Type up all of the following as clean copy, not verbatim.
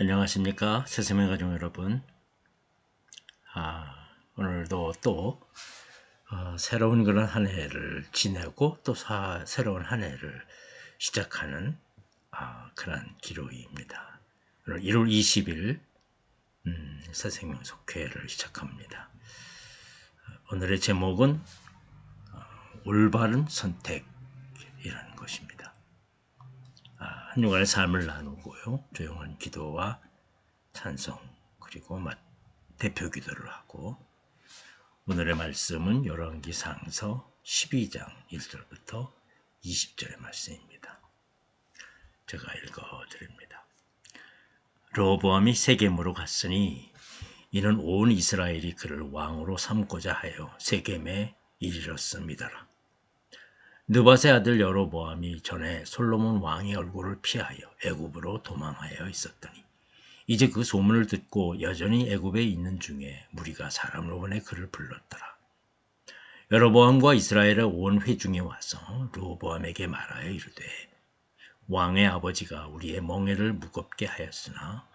안녕하십니까 새샘의 가족 여러분. 오늘도 또 새로운 그런 한 해를 지내고 또 새로운 한 해를 시작하는 그런 기록입니다. 오늘 1월 20일 새생명속회를 시작합니다. 오늘의 제목은 올바른 선택이라는 것입니다. 한 주간의 삶을 나누고요, 조용한 기도와 찬송 그리고 대표 기도를 하고, 오늘의 말씀은 열왕기상서 12장 1절부터 20절의 말씀입니다. 제가 읽어드립니다. 르호보암이 세겜으로 갔으니 이는 온 이스라엘이 그를 왕으로 삼고자 하여 세겜에 이르렀습니다라. 느밧의 아들 여로보암이 전에 솔로몬 왕의 얼굴을 피하여 애굽으로 도망하여 있었더니 이제 그 소문을 듣고 여전히 애굽에 있는 중에 무리가 사람을 보내 그를 불렀더라. 여로보암과 이스라엘의 온 회중이 와서 르호보암에게 말하여 이르되, 왕의 아버지가 우리의 멍에를 무겁게 하였으나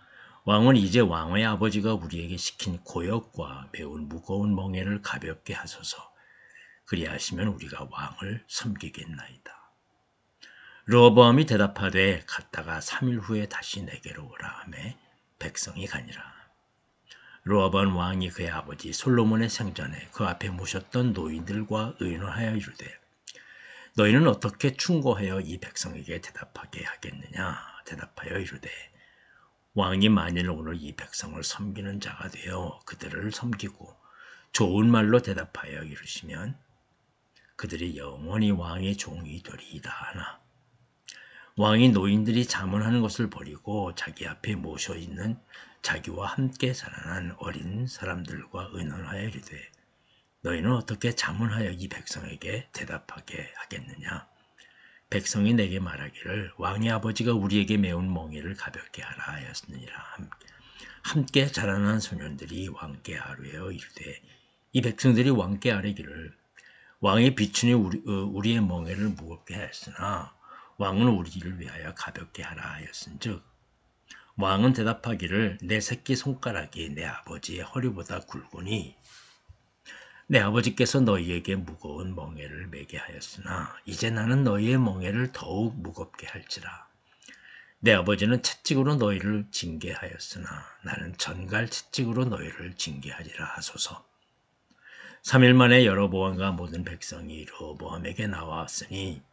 왕은 이제 왕의 아버지가 우리에게 시킨 고역과 매우 무거운 멍에를 가볍게 하소서. 그리하시면 우리가 왕을 섬기겠나이다. 르호보암이 대답하되, 갔다가 3일 후에 다시 내게로 오라 하매 백성이 가니라. 르호보암 왕이 그의 아버지 솔로몬의 생전에 그 앞에 모셨던 노인들과 의논하여 이르되, 너희는 어떻게 충고하여 이 백성에게 대답하게 하겠느냐? 대답하여 이르되, 왕이 만일 오늘 이 백성을 섬기는 자가 되어 그들을 섬기고 좋은 말로 대답하여 이르시면 그들이 영원히 왕의 종이 되리이다 하나, 왕이 노인들이 자문하는 것을 버리고 자기 앞에 모셔 있는 자기와 함께 자라난 어린 사람들과 의논하여 이르되, 너희는 어떻게 자문하여 이 백성에게 대답하게 하겠느냐? 백성이 내게 말하기를, 왕의 아버지가 우리에게 메운 멍에를 가볍게 하라 하였느니라. 함께 자라난 소년들이 왕께 아뢰어 이르되, 이 백성들이 왕께 아뢰기를, 왕의 비춘이 우리의 멍에를 무겁게 하였으나 왕은 우리를 위하여 가볍게 하라 하였은즉, 왕은 대답하기를, 내 새끼 손가락이 내 아버지의 허리보다 굵으니 내 아버지께서 너희에게 무거운 멍에를 매게 하였으나 이제 나는 너희의 멍에를 더욱 무겁게 할지라. 내 아버지는 채찍으로 너희를 징계하였으나 나는 전갈 채찍으로 너희를 징계하리라 하소서. 3일 만에 여로보암과 모든 백성이 르호보암에게 나왔으니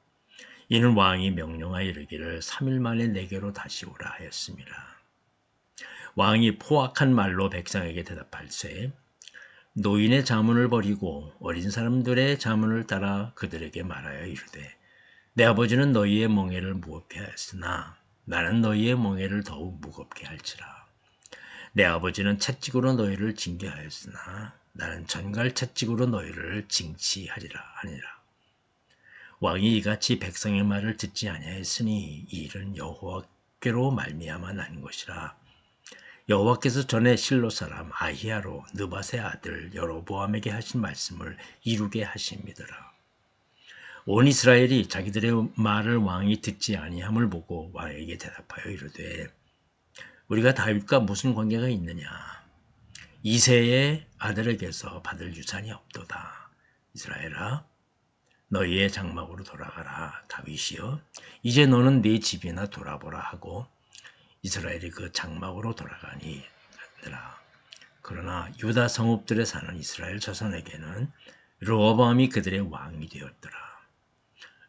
이는 왕이 명령하여 이르기를 3일 만에 내게로 다시 오라 하였습니다. 왕이 포악한 말로 백성에게 대답할세, 노인의 자문을 버리고 어린 사람들의 자문을 따라 그들에게 말하여 이르되, 내 아버지는 너희의 멍에를 무겁게 하였으나 나는 너희의 멍에를 더욱 무겁게 할지라. 내 아버지는 채찍으로 너희를 징계하였으나 나는 전갈 채찍으로 너희를 징치하리라 하니라. 왕이 이같이 백성의 말을 듣지 아니하였으니 이 일은 여호와께로 말미암아 난 것이라. 여호와께서 전에 실로 사람 아히야로 느밧의 아들 여로보암에게 하신 말씀을 이루게 하심이더라. 온 이스라엘이 자기들의 말을 왕이 듣지 아니함을 보고 왕에게 대답하여 이르되, 우리가 다윗과 무슨 관계가 있느냐? 이새의 아들에게서 받을 유산이 없도다. 이스라엘아, 너희의 장막으로 돌아가라. 다윗이여, 이제 너는 네 집이나 돌아보라 하고 이스라엘이 그 장막으로 돌아가니라. 그러나 유다 성읍들에 사는 이스라엘 자손에게는 르호보암이 그들의 왕이 되었더라.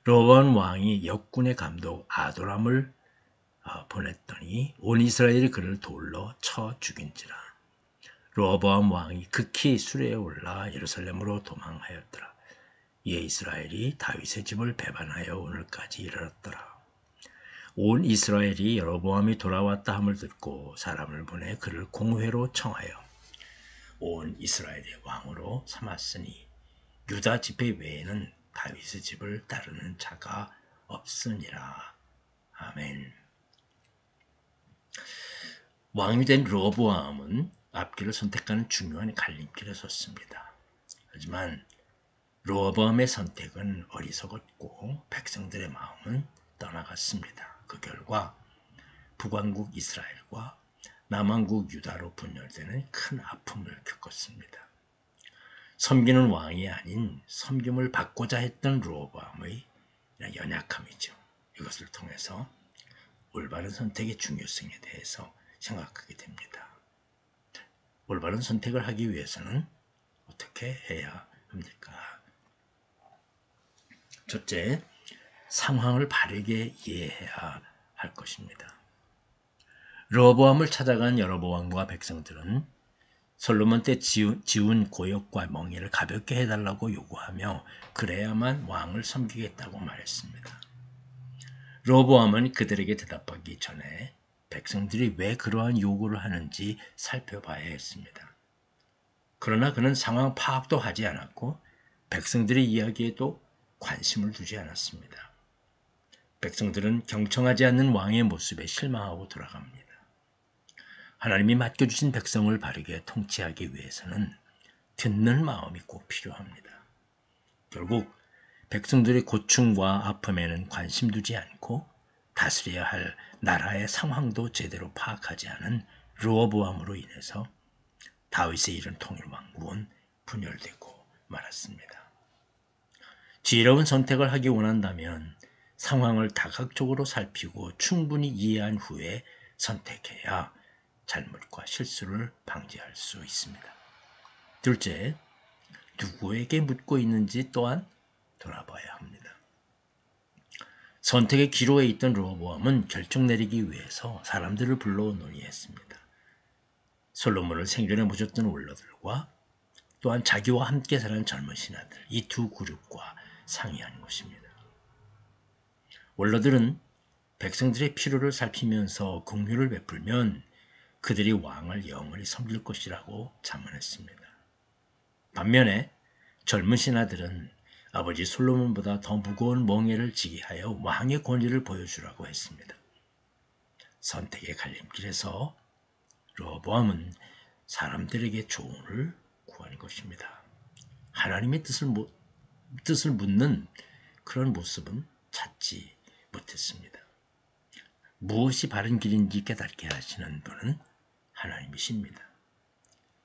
르호보암 왕이 역군의 감독 아도람을 보냈더니 온 이스라엘이 그를 돌로 쳐 죽인지라. 르호보암 왕이 극히 수레에 올라 예루살렘으로 도망하였더라. 이에 이스라엘이 다윗의 집을 배반하여 오늘까지 이르렀더라. 온 이스라엘이 여로보암이 돌아왔다 함을 듣고 사람을 보내 그를 공회로 청하여 온 이스라엘의 왕으로 삼았으니 유다 지파 외에는 다윗의 집을 따르는 자가 없으니라. 아멘. 왕이 된 르호보암은 앞길을 선택하는 중요한 갈림길에 섰습니다. 하지만 르호보암의 선택은 어리석었고 백성들의 마음은 떠나갔습니다. 그 결과 북왕국 이스라엘과 남왕국 유다로 분열되는 큰 아픔을 겪었습니다. 섬기는 왕이 아닌 섬김을 받고자 했던 르호보암의 연약함이죠. 이것을 통해서 올바른 선택의 중요성에 대해서 생각하게 됩니다. 올바른 선택을 하기 위해서는 어떻게 해야 합니까? 첫째, 상황을 바르게 이해해야 할 것입니다. 르호보암을 찾아간 여로보암과 백성들은 솔로몬 때 지운 고역과 멍에를 가볍게 해달라고 요구하며 그래야만 왕을 섬기겠다고 말했습니다. 르호보암은 그들에게 대답하기 전에 백성들이 왜 그러한 요구를 하는지 살펴봐야 했습니다. 그러나 그는 상황 파악도 하지 않았고 백성들의 이야기에도 관심을 두지 않았습니다. 백성들은 경청하지 않는 왕의 모습에 실망하고 돌아갑니다. 하나님이 맡겨주신 백성을 바르게 통치하기 위해서는 듣는 마음이 꼭 필요합니다. 결국 백성들의 고충과 아픔에는 관심 두지 않고 다스려야 할 나라의 상황도 제대로 파악하지 않은 르호보암으로 인해서 다윗의 이른 통일왕국은 분열되고 말았습니다. 지혜로운 선택을 하기 원한다면 상황을 다각적으로 살피고 충분히 이해한 후에 선택해야 잘못과 실수를 방지할 수 있습니다. 둘째, 누구에게 묻고 있는지 또한 돌아봐야 합니다. 선택의 기로에 있던 르호보암은 결정 내리기 위해서 사람들을 불러 논의했습니다. 솔로몬을 생존에 모셨던 원로들과 또한 자기와 함께 살은 젊은 신하들, 이 두 그룹과 상의한 것입니다. 원로들은 백성들의 필요를 살피면서 긍휼을 베풀면 그들이 왕을 영원히 섬길 것이라고 자문했습니다. 반면에 젊은 신하들은 아버지 솔로몬보다 더 무거운 멍에를 지게 하여 왕의 권위를 보여주라고 했습니다. 선택의 갈림길에서 르호보암은 사람들에게 조언을 구한 것입니다. 하나님의 뜻을 묻는 그런 모습은 찾지 못했습니다. 무엇이 바른 길인지 깨닫게 하시는 분은 하나님이십니다.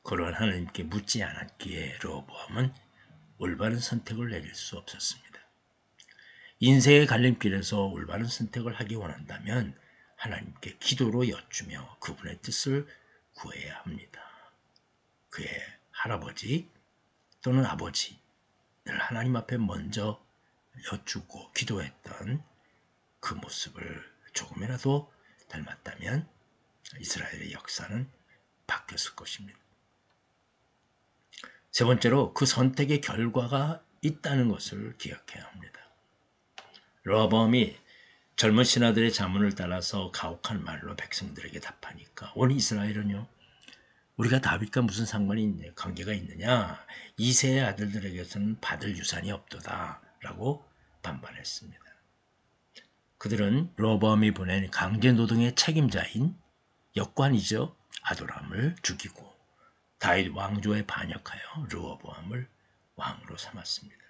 그러한 하나님께 묻지 않았기에 르호보암은 올바른 선택을 내릴 수 없었습니다. 인생의 갈림길에서 올바른 선택을 하기 원한다면 하나님께 기도로 여쭈며 그분의 뜻을 구해야 합니다. 그의 할아버지 또는 아버지, 늘 하나님 앞에 먼저 여쭈고 기도했던 그 모습을 조금이라도 닮았다면 이스라엘의 역사는 바뀌었을 것입니다. 세 번째로 그 선택의 결과가 있다는 것을 기억해야 합니다. 르호보암이 젊은 신하들의 자문을 따라서 가혹한 말로 백성들에게 답하니까 온 이스라엘은요, 우리가 다윗과 무슨 상관이 있냐, 관계가 있느냐, 이세의 아들들에게서는 받을 유산이 없도다 라고 반발했습니다. 그들은 르호보암이 보낸 강제노동의 책임자인 역관이죠, 아도람을 죽이고 다윗 왕조에 반역하여 르호보암을 왕으로 삼았습니다.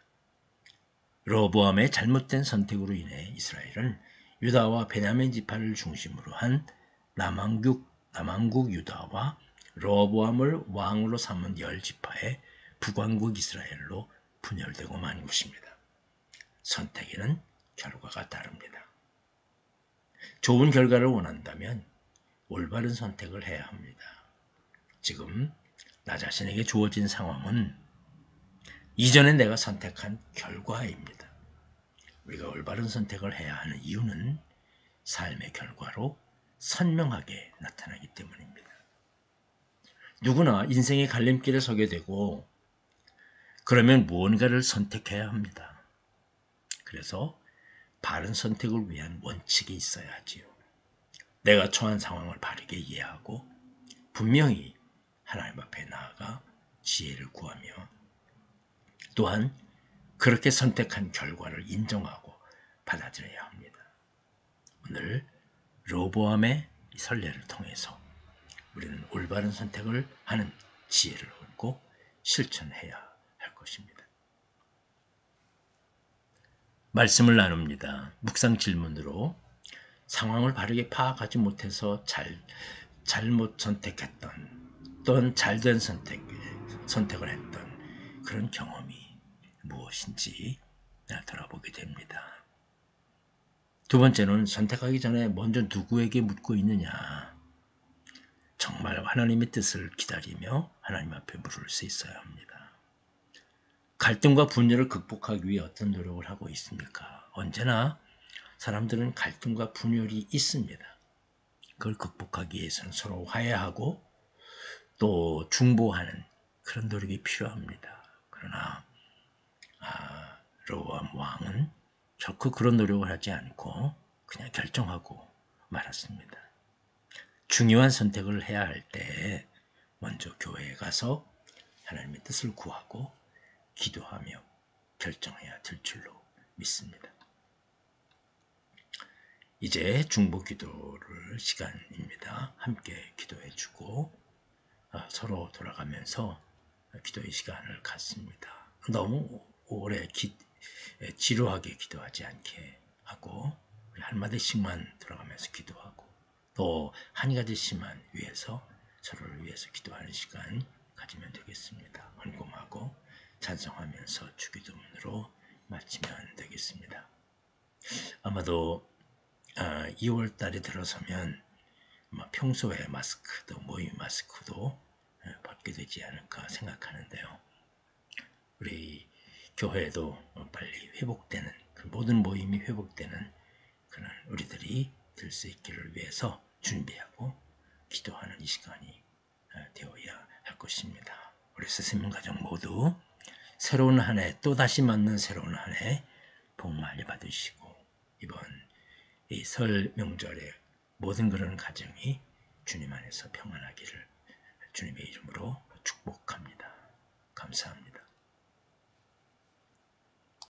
르호보암의 잘못된 선택으로 인해 이스라엘은 유다와 베냐민 지파를 중심으로 한 남왕국 유다와 르호보암을 왕으로 삼은 10지파의 북왕국 이스라엘로 분열되고 만 것입니다. 선택에는 결과가 따릅니다. 좋은 결과를 원한다면 올바른 선택을 해야 합니다. 지금 나 자신에게 주어진 상황은 이전에 내가 선택한 결과입니다. 우리가 올바른 선택을 해야 하는 이유는 삶의 결과로 선명하게 나타나기 때문입니다. 누구나 인생의 갈림길에 서게 되고 그러면 무언가를 선택해야 합니다. 그래서 바른 선택을 위한 원칙이 있어야 하지요. 내가 처한 상황을 바르게 이해하고 분명히 하나님 앞에 나아가 지혜를 구하며 또한 그렇게 선택한 결과를 인정하고 받아들여야 합니다. 오늘 르호보암의 선례를 통해서 우리는 올바른 선택을 하는 지혜를 얻고 실천해야 할 것입니다. 말씀을 나눕니다. 묵상 질문으로 상황을 바르게 파악하지 못해서 잘못 선택했던 또는 잘된 선택을 했던 그런 경험이 무엇인지 돌아보게 됩니다. 두 번째는 선택하기 전에 먼저 누구에게 묻고 있느냐. 정말 하나님의 뜻을 기다리며 하나님 앞에 물을 수 있어야 합니다. 갈등과 분열을 극복하기 위해 어떤 노력을 하고 있습니까? 언제나 사람들은 갈등과 분열이 있습니다. 그걸 극복하기 위해서는 서로 화해하고 또 중보하는 그런 노력이 필요합니다. 그러나 르호암 왕은 결코 그런 노력을 하지 않고 그냥 결정하고 말았습니다. 중요한 선택을 해야 할 때 먼저 교회에 가서 하나님의 뜻을 구하고 기도하며 결정해야 될 줄로 믿습니다. 이제 중보 기도를 시간입니다. 함께 기도해 주고 서로 돌아가면서 기도의 시간을 갖습니다. 너무 오래 지루하게 기도하지 않게 하고 우리 한마디씩만 돌아가면서 기도하고 또 한 가지씩만 위해서 서로를 위해서 기도하는 시간 가지면 되겠습니다. 헌금하고 찬송하면서 주기도문으로 마치면 되겠습니다. 아마도 2월 달에 들어서면 평소에 마스크도 모임 마스크도 벗게 되지 않을까 생각하는데요. 우리 교회도 빨리 회복되는 모든 모임이 회복되는 그런 우리들이 될 수 있기를 위해서 준비하고 기도하는 이 시간이 되어야 할 것입니다. 우리 스승님 가족 모두 새로운 한 해 또다시 맞는 새로운 한 해 복 많이 받으시고 이번 이 설 명절에 모든 그런 가정이 주님 안에서 평안하기를 주님의 이름으로